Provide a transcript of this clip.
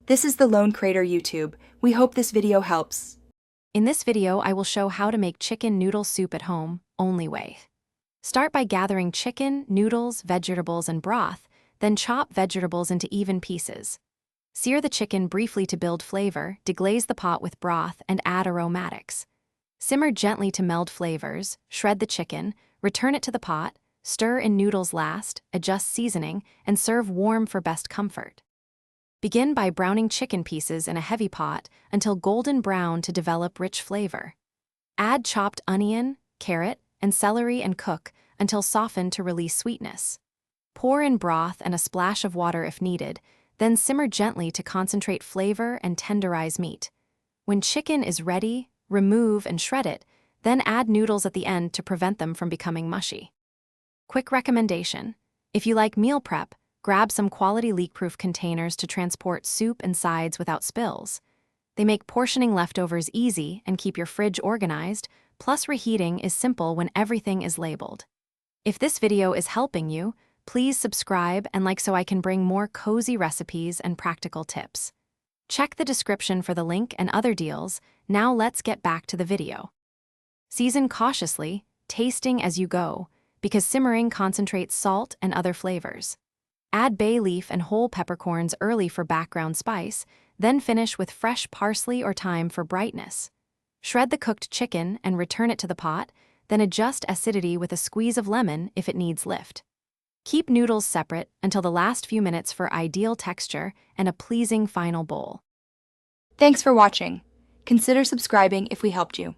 This is the Lone Crater YouTube. We hope this video helps. In this video, I will show how to make chicken noodle soup at home, only way. Start by gathering chicken, noodles, vegetables, and broth, then chop vegetables into even pieces. Sear the chicken briefly to build flavor, deglaze the pot with broth, and add aromatics. Simmer gently to meld flavors, shred the chicken, return it to the pot, stir in noodles last, adjust seasoning, and serve warm for best comfort. Begin by browning chicken pieces in a heavy pot until golden brown to develop rich flavor. Add chopped onion, carrot, and celery and cook until softened to release sweetness. Pour in broth and a splash of water if needed, then simmer gently to concentrate flavor and tenderize meat. When chicken is ready, remove and shred it, then add noodles at the end to prevent them from becoming mushy. Quick recommendation: if you like meal prep, grab some quality leak-proof containers to transport soup and sides without spills. They make portioning leftovers easy and keep your fridge organized, plus reheating is simple when everything is labeled. If this video is helping you, please subscribe and like so I can bring more cozy recipes and practical tips. Check the description for the link and other deals. Now let's get back to the video. Season cautiously, tasting as you go, because simmering concentrates salt and other flavors. Add bay leaf and whole peppercorns early for background spice, then finish with fresh parsley or thyme for brightness. Shred the cooked chicken and return it to the pot, then adjust acidity with a squeeze of lemon if it needs lift. Keep noodles separate until the last few minutes for ideal texture and a pleasing final bowl. Thanks for watching. Consider subscribing if we helped you.